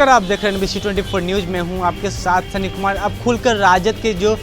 नमस्कार, आप देख रहे हैं NBC 24 न्यूज़ में हूं आपके साथ सनी कुमार। अब खुलकर राजद के जो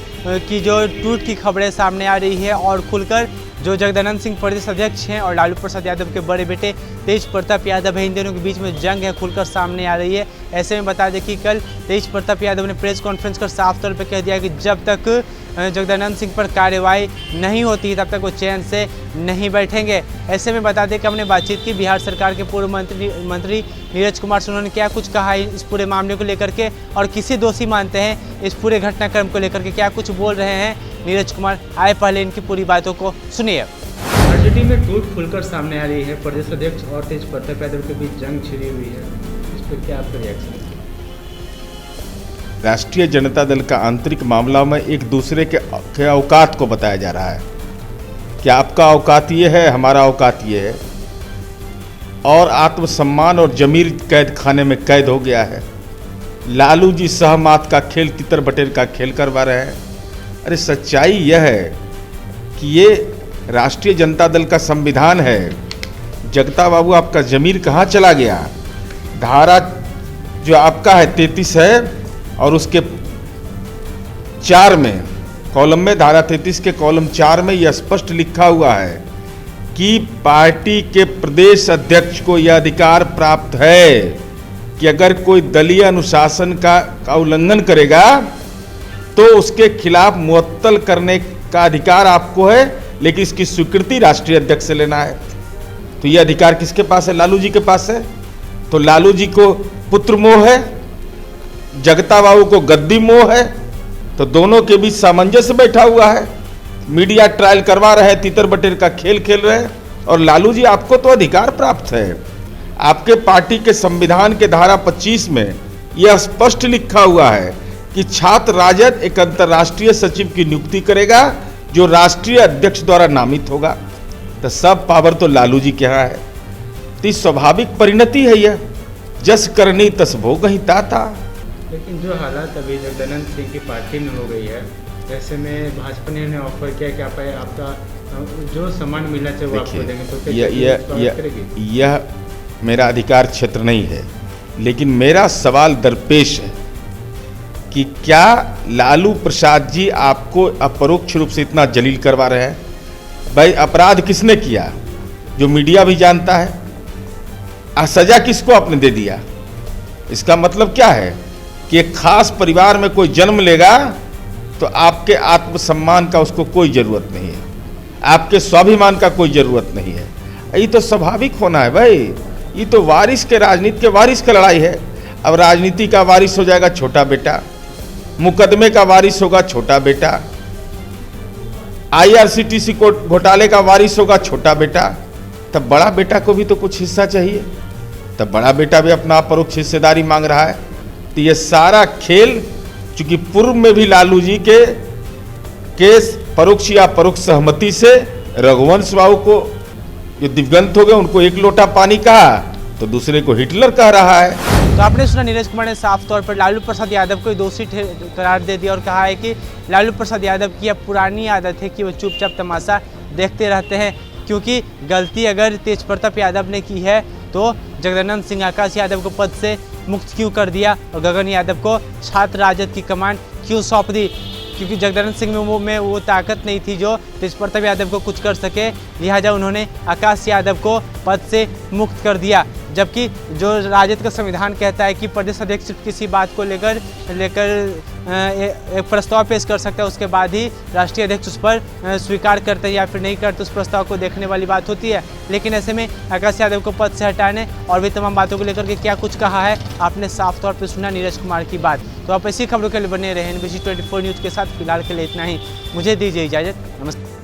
टूट की खबरें सामने आ रही है और खुलकर जो जगदानंद सिंह प्रदेश अध्यक्ष हैं और लालू प्रसाद यादव के बड़े बेटे तेज प्रताप यादव है, इन दोनों के बीच में जंग है खुलकर सामने आ रही है। ऐसे में बता दें कि कल तेज प्रताप यादव ने प्रेस कॉन्फ्रेंस कर साफ तौर पर कह दिया कि जब तक जगदानंद सिंह पर कार्रवाई नहीं होती तब तक वो चैन से नहीं बैठेंगे। ऐसे में बता दें कि हमने बातचीत की बिहार सरकार के पूर्व मंत्री नीरज कुमार से। उन्होंने क्या कुछ कहा इस पूरे मामले को लेकर के और किसे दोषी मानते हैं इस पूरे घटनाक्रम को लेकर के, क्या कुछ बोल रहे हैं नीरज कुमार। आए पहले इनकी पूरी बातों को सुनिए। आरजेडी में टूट खुलकर सामने आ रही है। प्रदेश अध्यक्ष और तेज प्रताप यादव के बीच जंग छिड़ी हुई है, इस पर क्या आपका रिएक्शन है? राष्ट्रीय जनता दल का आंतरिक मामला में एक दूसरे के औकात को बताया जा रहा है कि आपका औकात ये है, हमारा औकात ये है, और आत्मसम्मान और जमीर कैद खाने में कैद हो गया है। लालू जी सहमात का खेल, तितर बटेर का खेल करवा रहे हैं। अरे सच्चाई यह है कि ये राष्ट्रीय जनता दल का संविधान है। जगता बाबू, आपका जमीर कहाँ चला गया? धारा जो आपका है 33 है और उसके 4 में कॉलम में, धारा 33 के कॉलम 4 में यह स्पष्ट लिखा हुआ है कि पार्टी के प्रदेश अध्यक्ष को यह अधिकार प्राप्त है कि अगर कोई दलीय अनुशासन का उल्लंघन करेगा तो उसके खिलाफ मुअत्तल करने का अधिकार आपको है, लेकिन इसकी स्वीकृति राष्ट्रीय अध्यक्ष से लेना है। तो यह अधिकार किसके पास है? लालू जी के पास है। तो लालू जी को पुत्र मोह है, जगता बाबू को गद्दी मोह है, तो दोनों के बीच सामंजस्य बैठा हुआ है। मीडिया ट्रायल करवा रहे हैं, तितर बटेर का खेल खेल रहे हैं। और लालू जी, आपको तो अधिकार प्राप्त है। आपके पार्टी के संविधान के धारा 25 में यह स्पष्ट लिखा हुआ है कि छात्र राजद एक अंतर्राष्ट्रीय सचिव की नियुक्ति करेगा जो राष्ट्रीय अध्यक्ष द्वारा नामित होगा। तो सब पावर तो लालू जी के यहाँ है। तो स्वाभाविक परिणति है यह, जस करनी तस भोगहि ताता। लेकिन जो हालात अभी जगदानंद सिंह की पार्टी में हो गई है, ऐसे में भाजपा ने ऑफर किया कि आपका जो सम्मान मिलना चाहिए वो आपको देंगे, तो यह मेरा अधिकार क्षेत्र नहीं है, लेकिन मेरा सवाल दरपेश है कि क्या लालू प्रसाद जी आपको अपरोक्ष रूप से इतना जलील करवा रहे हैं? भाई, अपराध किसने किया जो मीडिया भी जानता है? सजा किसको आपने दे दिया? इसका मतलब क्या है कि एक खास परिवार में कोई जन्म लेगा तो आपके आत्मसम्मान का उसको कोई ज़रूरत नहीं है, आपके स्वाभिमान का कोई ज़रूरत नहीं है। ये तो स्वाभाविक होना है भाई। ये तो वारिस के, राजनीति के वारिस का लड़ाई है। अब राजनीति का वारिस हो जाएगा छोटा बेटा, मुकदमे का वारिस होगा छोटा बेटा, IRCTC घोटाले का वारिस होगा छोटा बेटा। तब बड़ा बेटा को भी तो कुछ हिस्सा चाहिए। तब बड़ा बेटा भी अपना परोक्ष हिस्सेदारी मांग रहा है। तो ये सारा खेल, चूंकि पूर्व में भी लालू जी के केस परोक्ष या परोक्ष सहमति से रघुवंश बाबू को जो दिवंगत हो गए उनको एक लोटा पानी कहा तो दूसरे को हिटलर कह रहा है। तो आपने सुना, नीरज कुमार ने साफ तौर पर लालू प्रसाद यादव को दोषी करार दे दिया और कहा है कि लालू प्रसाद यादव की अब पुरानी आदत है कि वो चुपचाप तमाशा देखते रहते हैं, क्योंकि गलती अगर तेज प्रताप यादव ने की है तो जगदानंद सिंह आकाश यादव को पद से मुक्त क्यों कर दिया और गगन यादव को छात्र राजद की कमान क्यों सौंप दी? क्योंकि जगदानंद सिंह में वो ताकत नहीं थी जो तेज प्रताप यादव को कुछ कर सके, लिहाजा उन्होंने आकाश यादव को पद से मुक्त कर दिया। जबकि जो राजद का संविधान कहता है कि प्रदेश अध्यक्ष सिर्फ किसी बात को लेकर एक प्रस्ताव पेश कर सकता है, उसके बाद ही राष्ट्रीय अध्यक्ष उस पर स्वीकार करते हैं या फिर नहीं करते, उस प्रस्ताव को देखने वाली बात होती है। लेकिन ऐसे में आकाश यादव को पद से हटाने और भी तमाम बातों को लेकर के क्या कुछ कहा है, आपने साफ तौर पर सुना नीरज कुमार की बात। तो आप ऐसी खबरों के लिए बने रहे NBC 24 न्यूज़ के साथ। फिलहाल के लिए इतना ही, मुझे दीजिए इजाज़त। नमस्ते।